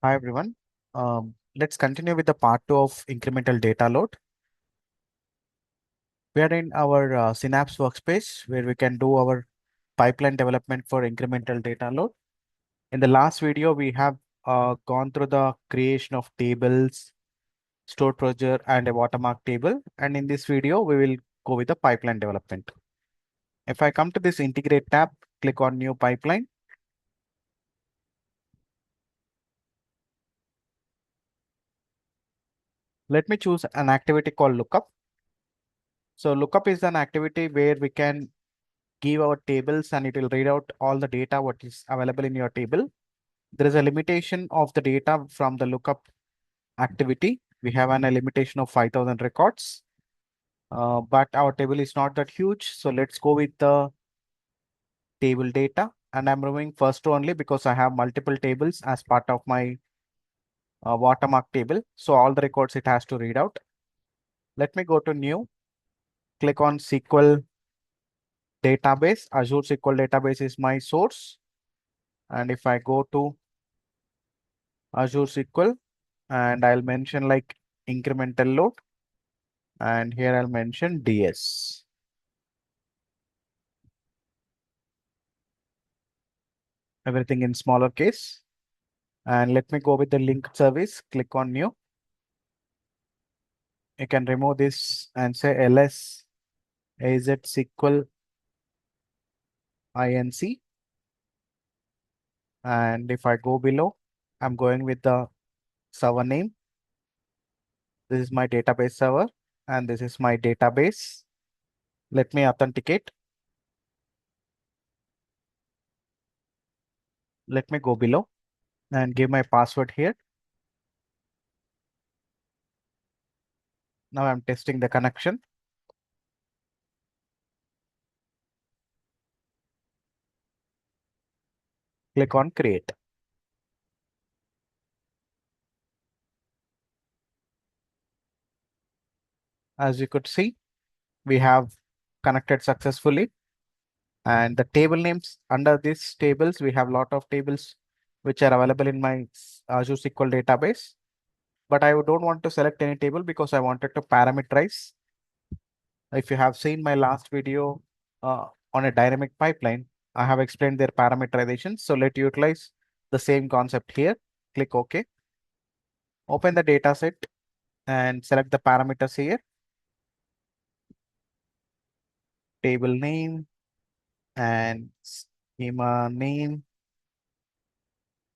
Hi everyone. Let's continue with the part 2 of incremental data load. We are in our Synapse workspace where we can do our pipeline development for incremental data load. In the last video, we have gone through the creation of tables, stored procedure, and a watermark table. And in this video, we will go with the pipeline development. If I come to this integrate tab, click on new pipeline. Let me choose an activity called lookup. So lookup is an activity where we can give our tables and it will read out all the data what is available in your table. There is a limitation of the data from the lookup activity. We have a limitation of 5,000 records, but our table is not that huge. So let's go with the table data. And I'm removing first row only because I have multiple tables as part of my watermark table. So all the records it has to read out. Let me go to new, click on SQL database. Azure SQL database is my source. And if I go to Azure SQL and I'll mention like incremental load and here I'll mention DS. Everything in smaller case. And let me go with the link service. Click on new. You can remove this and say ls az SQL inc. And if I go below, I'm going with the server name. This is my database server and this is my database. Let me authenticate. Let me go below and give my password here. Now I'm testing the connection. Click on create. As you could see, we have connected successfully. And the table names under these tables, we have a lot of tables which are available in my Azure SQL database. But I don't want to select any table because I wanted to parameterize. If you have seen my last video on a dynamic pipeline, I have explained their parameterization. So let's utilize the same concept here. Click OK. Open the data set and select the parameters here. Table name and schema name.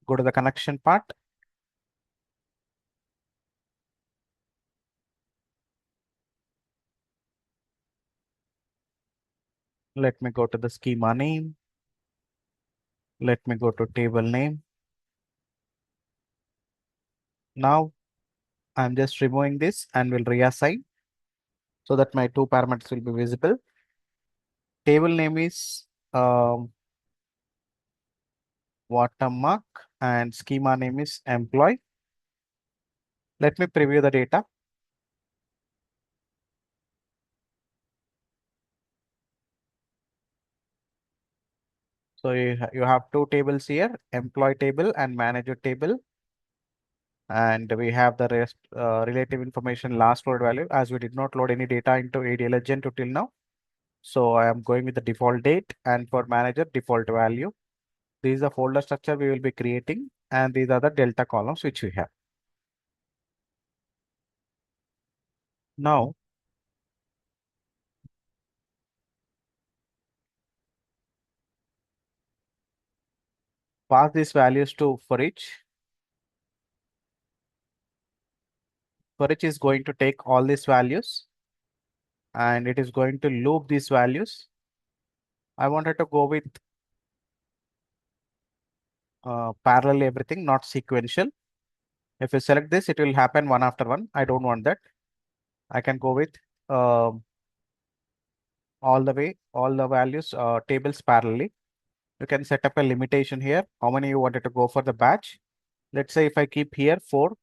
Go to the connection part. Let me go to the schema name. Let me go to table name. Now I'm just removing this and will reassign so that my two parameters will be visible. Table name is watermark and schema name is employee. Let me preview the data. So you have two tables here, employee table and manager table. And we have the rest relative information last load value as we did not load any data into ADLS Gen2 till now. So I am going with the default date and for manager default value. This is the folder structure we will be creating and these are the delta columns which we have. Now, pass these values to for each. For each is going to take all these values and it is going to loop these values. I wanted to go with parallel everything, not sequential. If you select this, it will happen one after one. I don't want that. I can go with all the way, all the values, tables parallelly. You can set up a limitation here. How many you wanted to go for the batch? Let's say if I keep here four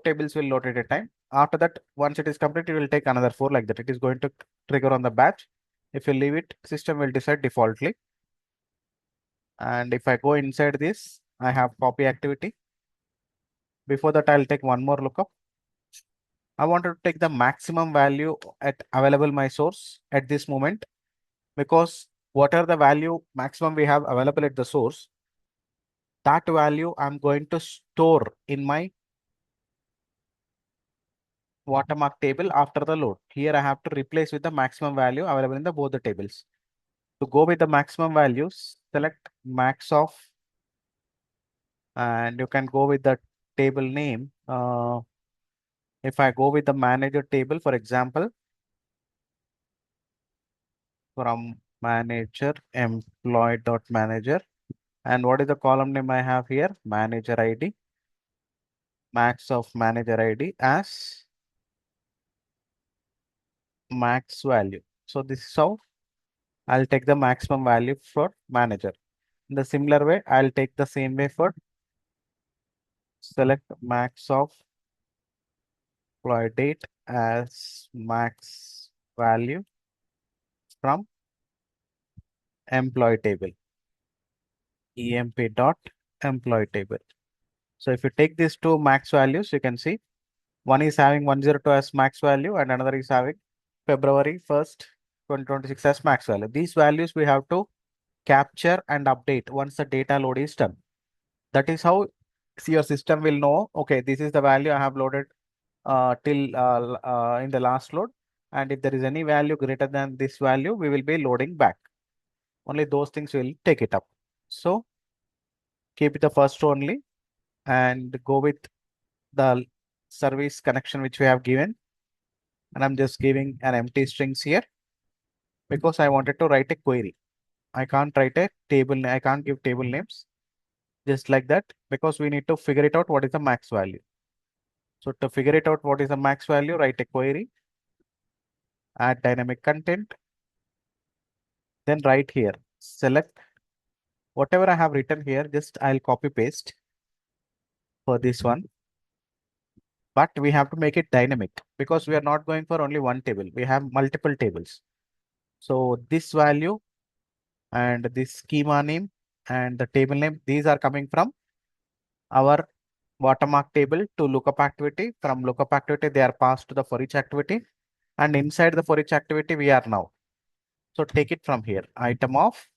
tables will load at a time. After that, once it is complete, it will take another four like that. It is going to trigger on the batch. If you leave it, system will decide defaultly. And if I go inside this, I have copy activity. Before that, I'll take one more lookup. I wanted to take the maximum value at available my source at this moment, because whatever the value maximum we have available at the source, that value I'm going to store in my watermark table after the load. Here I have to replace with the maximum value available in the both the tables. To go with the maximum values, select max of, and you can go with the table name. If I go with the manager table, for example, from manager employee dot manager, and what is the column name I have here? Manager ID, max of manager ID as max value. So this is how I'll take the maximum value for manager. In the similar way, I'll take the same way for select max of employee date as max value from employee table, emp dot employee table. So if you take these two max values, you can see one is having 102 as max value and another is having February 1st, 2026 as max value. These values we have to capture and update once the data load is done. That is how your system will know, okay, this is the value I have loaded till in the last load. And if there is any value greater than this value, we will be loading back. Only those things will take it up. So keep it the first row only and go with the service connection which we have given. And I'm just giving an empty strings here because I wanted to write a query. I can't write a table. I can't give table names just like that because we need to figure it out what is the max value. So to figure it out what is the max value, write a query, add dynamic content, then right here, select whatever I have written here, just I'll copy paste for this one. But we have to make it dynamic because we are not going for only one table. We have multiple tables. So this value and this schema name and the table name, these are coming from our watermark table to lookup activity. From lookup activity, they are passed to the for each activity. And inside the for each activity, we are now. So take it from here. Item of,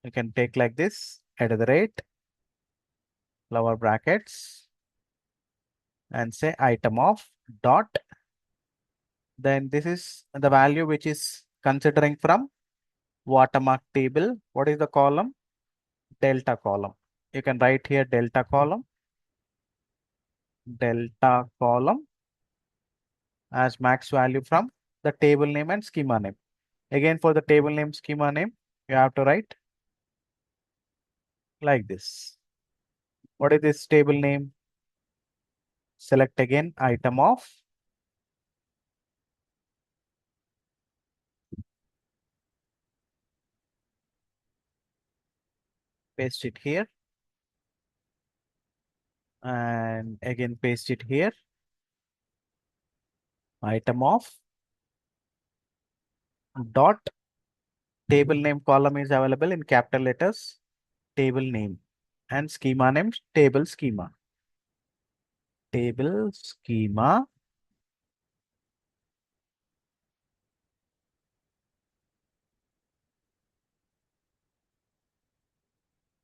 you can take like this, at the rate, lower brackets, and say item of dot. Then this is the value which is considering from watermark table. What is the column? Delta column. You can write here delta column as max value from the table name and schema name. Again, for the table name, schema name, you have to write like this. What is this table name? Select again item of, paste it here, and again paste it here. Item of dot table name column is available in capital letters, table name, and schema name, table schema. Table schema.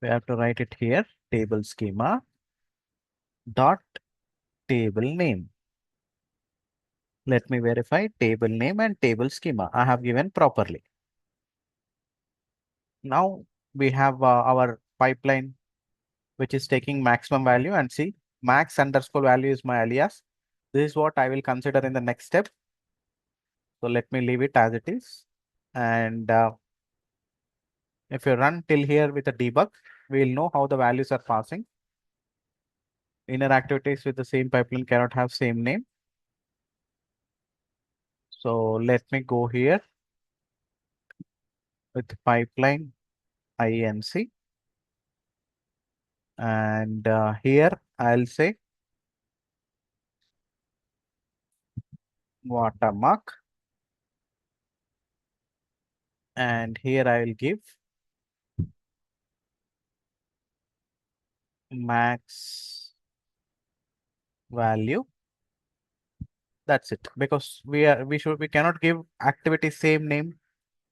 We have to write it here, table schema dot table name. Let me verify table name and table schema. I have given properly. Now we have our pipeline, which is taking maximum value, and see max underscore value is my alias. This is what I will consider in the next step. So let me leave it as it is. And if you run till here with a debug, we will know how the values are passing. Inner activities with the same pipeline cannot have same name. So let me go here with pipeline inc. And here I'll say watermark. And here I will give max value. That's it. Because we cannot give activity same name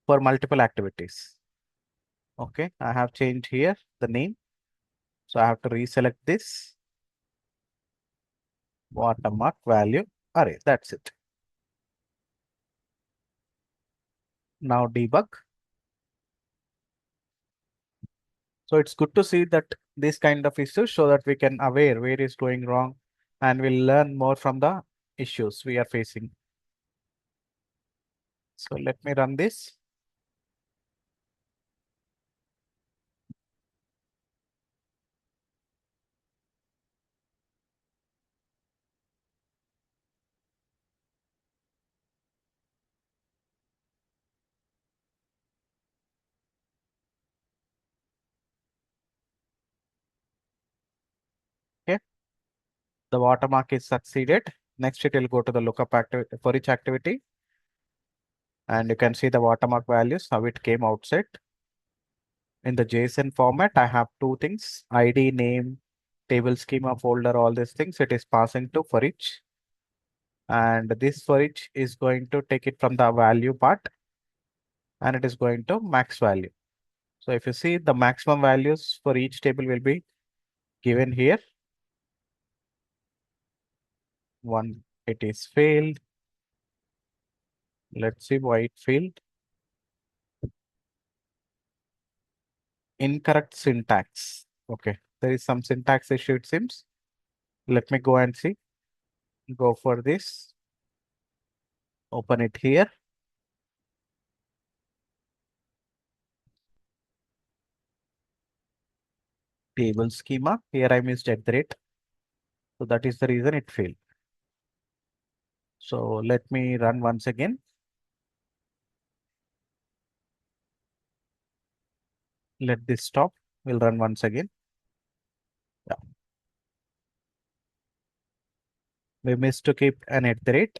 for multiple activities. Okay, I have changed here the name. So I have to reselect this watermark value array. That's it. Now debug. So it's good to see that this kind of issues so that we can aware where is going wrong and we'll learn more from the issues we are facing. So let me run this. Okay, the watermark is succeeded. Next, it will go to the lookup activity for each activity. And you can see the watermark values, how it came outside. In the JSON format, I have two things, ID, name, table schema, folder, all these things. It is passing to for each. And this for each is going to take it from the value part and it is going to max value. So if you see the maximum values for each table will be given here. One, it is failed. Let's see why it failed. Incorrect syntax. Okay, there is some syntax issue it seems. Let me go and see. Go for this. Open it here. Table schema. Here I missed at the rate. So that is the reason it failed. So let me run once again. Let this stop. We'll run once again. Yeah. We missed to keep an at the rate.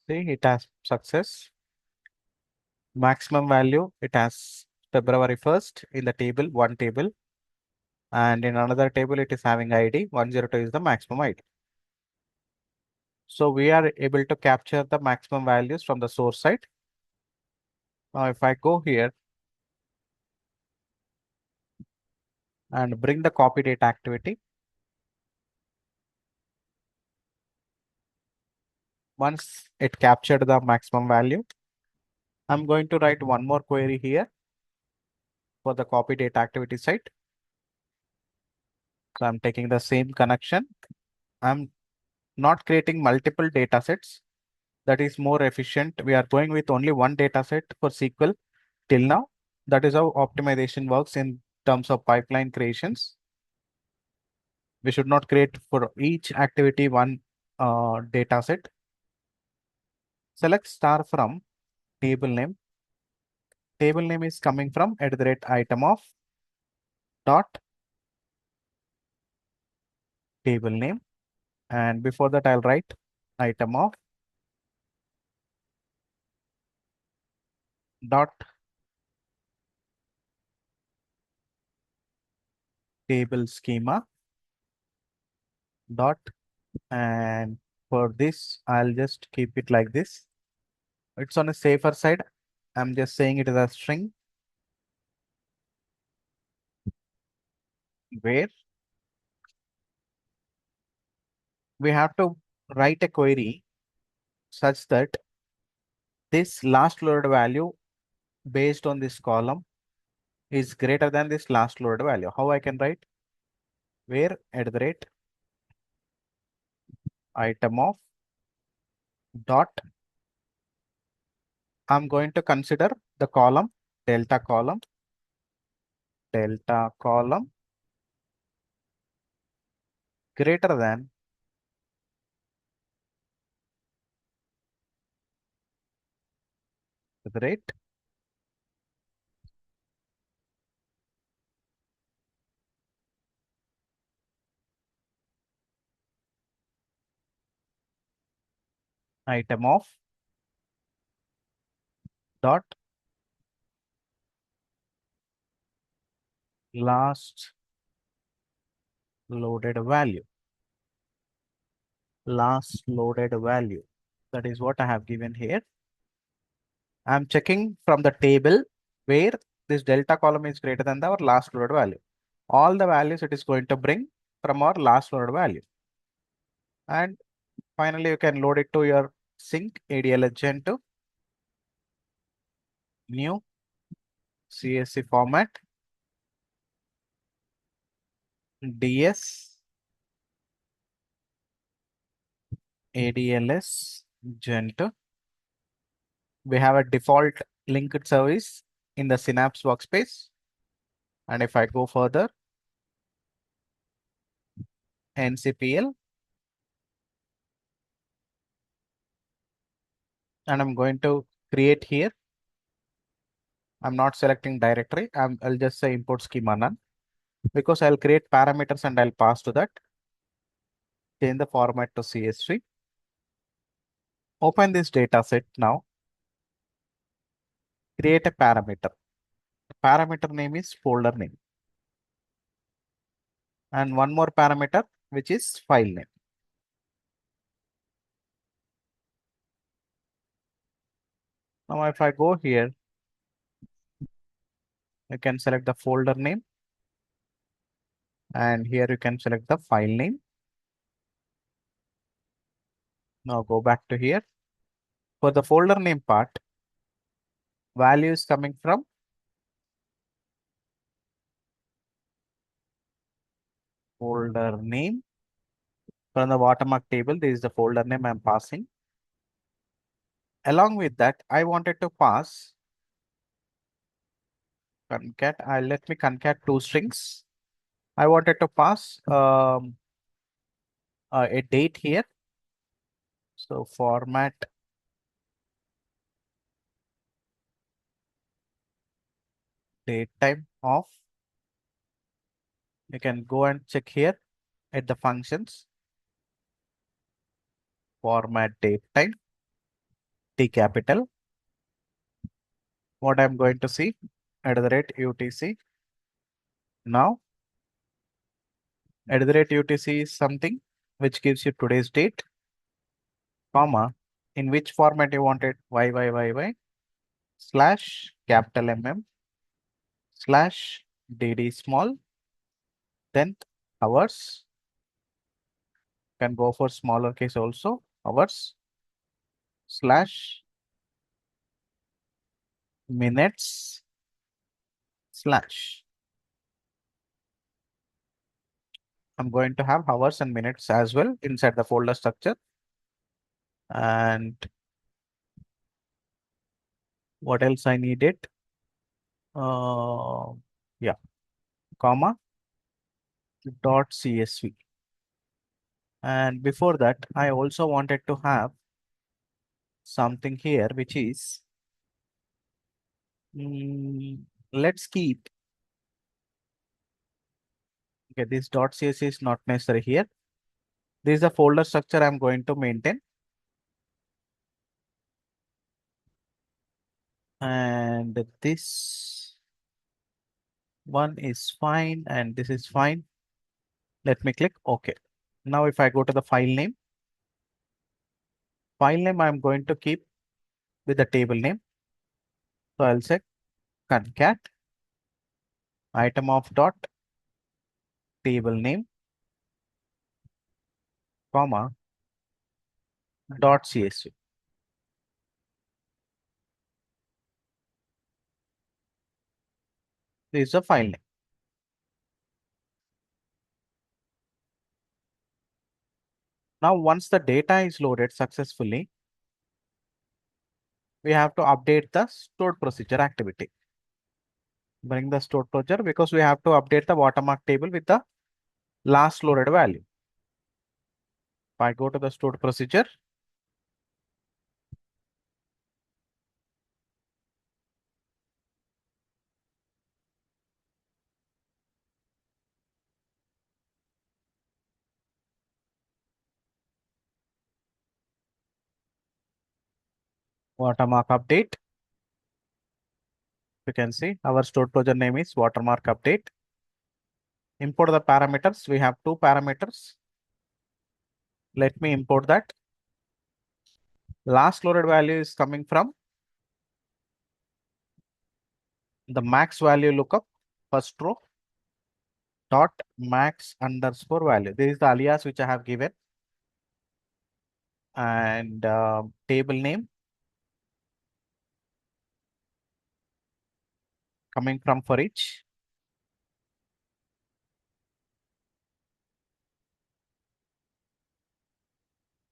See, it has success. Maximum value, it has February 1st in the table, one table. And in another table, it is having ID. 102 is the maximum ID. So we are able to capture the maximum values from the source side. Now, if I go here and bring the copy data activity, once it captured the maximum value, I'm going to write one more query here for the copy data activity site. So I'm taking the same connection. I'm not creating multiple data sets. That is more efficient. We are going with only one data set for SQL till now. That is how optimization works in terms of pipeline creations. We should not create for each activity one data set. Select star from table name. Table name is coming from at the rate item of dot table name. And before that, I'll write item of dot table schema dot. And for this, I'll just keep it like this. It's on a safer side. I'm just saying it is a string where we have to write a query such that this last loaded value based on this column is greater than this last loaded value. How I can write? Where at the rate item of dot, I'm going to consider the column delta column greater than the rate item of dot last loaded value. Last loaded value. That is what I have given here. I'm checking from the table where this delta column is greater than our last loaded value. All the values it is going to bring from our last loaded value. And finally, you can load it to your sync ADLS Gen2 new CSV format DS ADLS Gen2. We have a default linked service in the Synapse workspace. And if I go further, NCPL, and I'm going to create here. I'm not selecting directory. I'll just say import schema none because I'll create parameters and I'll pass to that. Change the format to CSV. Open this data set now. Create a parameter. The parameter name is folder name. And one more parameter, which is file name. Now, if I go here, you can select the folder name. And here you can select the file name. Now go back to here. For the folder name part, value is coming from folder name. From the watermark table, this is the folder name I'm passing. Along with that, I wanted to pass concat. Let me concat two strings. I wanted to pass a date here. So format date time of. You can go and check here at the functions. Format date time T capital. What I'm going to see at the rate UTC. Now at the rate UTC is something which gives you today's date, comma, in which format you want it, YYYY slash capital MM slash DD small, then hours, can go for smaller case also, hours slash minutes slash. I'm going to have hours and minutes as well inside the folder structure. And what else I needed? Yeah, comma dot CSV. And before that, I also wanted to have something here, which is, let's keep, okay, this dot CSV is not necessary here. This is a folder structure I'm going to maintain. And this one is fine, and this is fine. Let me click OK. Now, if I go to the file name, I'm going to keep with the table name. So I'll say concat item of dot table name, comma dot CSV. This is the file name. Now, once the data is loaded successfully, we have to update the stored procedure activity. Bring the stored procedure because we have to update the watermark table with the last loaded value. If I go to the stored procedure, watermark update, you can see our stored procedure name is watermark update. Import the parameters. We have two parameters. Let me import that. Last loaded value is coming from the max value lookup, first row, dot max underscore value. This is the alias which I have given. And table name coming from for each.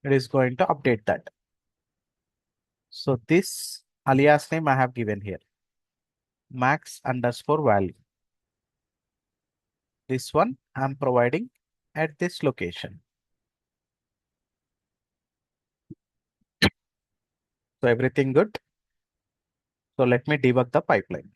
It is going to update that. So this alias name I have given here, max underscore value. This one I'm providing at this location. So everything good. So let me debug the pipeline.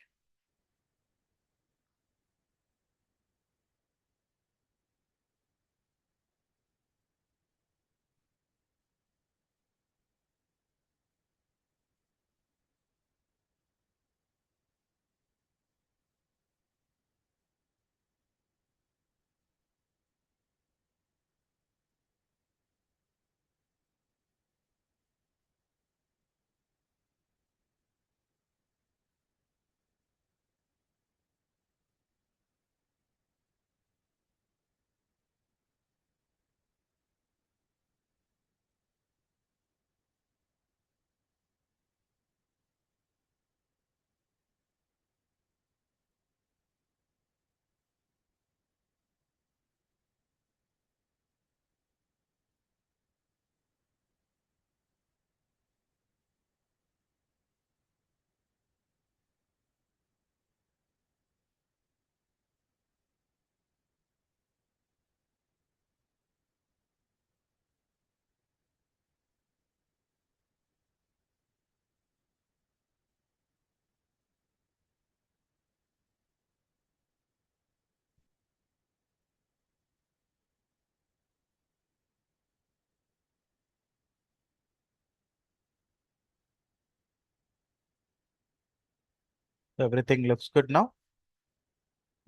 So everything looks good now.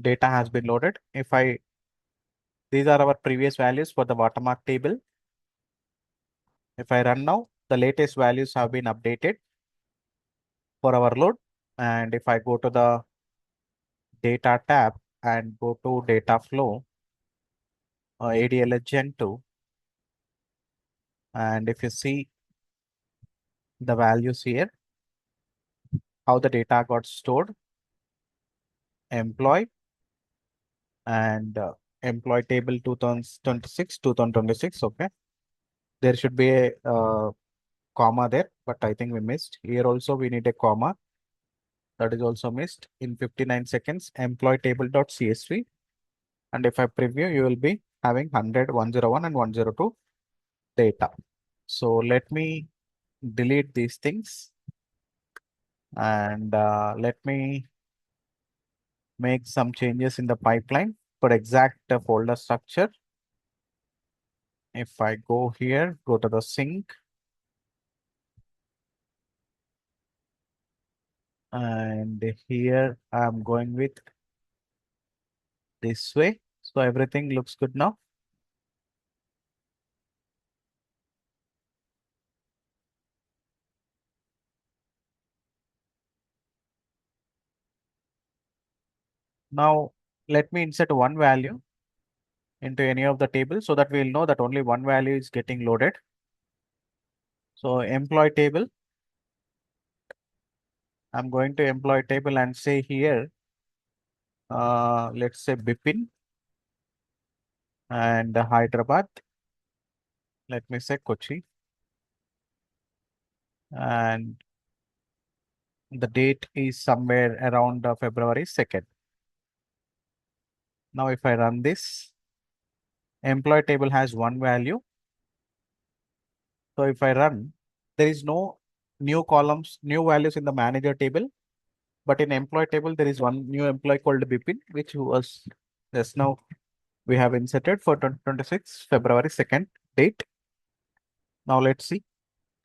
Data has been loaded. These are our previous values for the watermark table. If I run now, the latest values have been updated for our load. And if I go to the data tab and go to data flow, ADLS Gen2, and if you see the values here, how the data got stored, employee and employee table 2026, 2026. Okay. There should be a comma there, but I think we missed. Here also we need a comma. That is also missed. In 59 seconds, employee table.csv. And if I preview, you will be having 100, 101, and 102 data. So let me delete these things and let me make some changes in the pipeline for exact folder structure. If I go here, go to the sync and here I'm going with this way. So everything looks good now. Now let me insert one value into any of the tables so that we'll know that only one value is getting loaded. So employee table, I'm going to employee table and say here let's say Bipin, and Hyderabad. Let me say Kochi, and the date is somewhere around February 2nd. Now, if I run this, employee table has one value. So if I run, there is no new columns, new values in the manager table, but in employee table, there is one new employee called Bipin, which was just now we have inserted for 2026 February 2nd date. Now let's see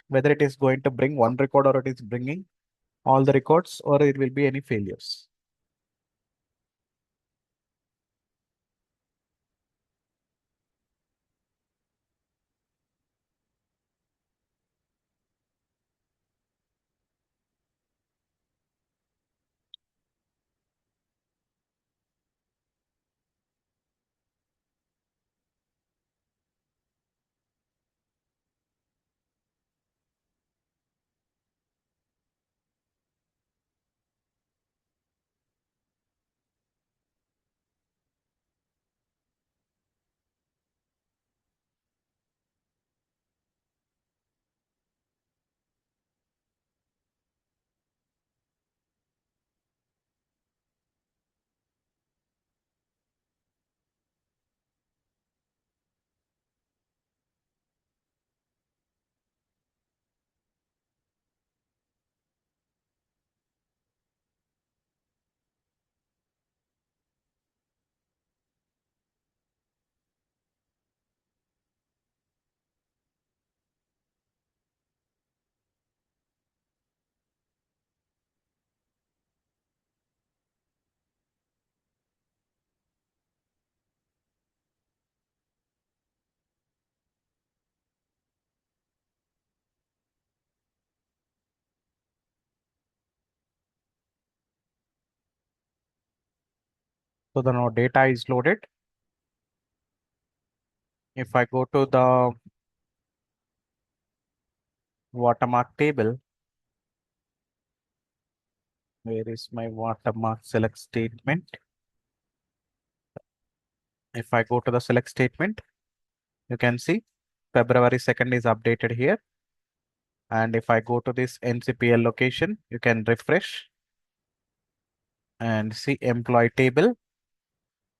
whether it is going to bring one record or it is bringing all the records or it will be any failures. So the now data is loaded. If I go to the watermark table, where is my watermark select statement? If I go to the select statement, you can see February 2nd is updated here. And if I go to this NCPL location, you can refresh and see employee table.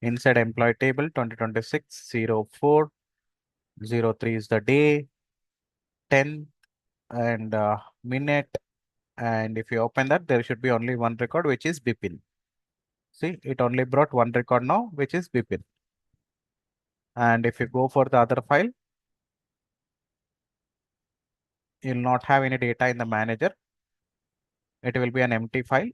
Inside employee table 2026-04-03 is the day, 10 and minute. And if you open that, there should be only one record, which is Bipin. See, it only brought one record now, which is Bipin. And if you go for the other file, you'll not have any data in the manager. It will be an empty file.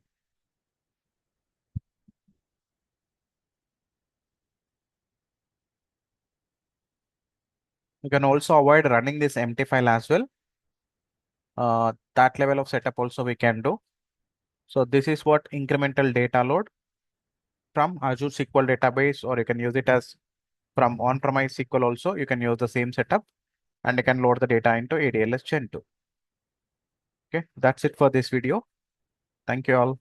You can also avoid running this empty file as well. That level of setup also we can do. So this is what incremental data load from Azure SQL database, or you can use it as from on-premise SQL also. You can use the same setup and you can load the data into ADLS Gen2. Okay, that's it for this video. Thank you all.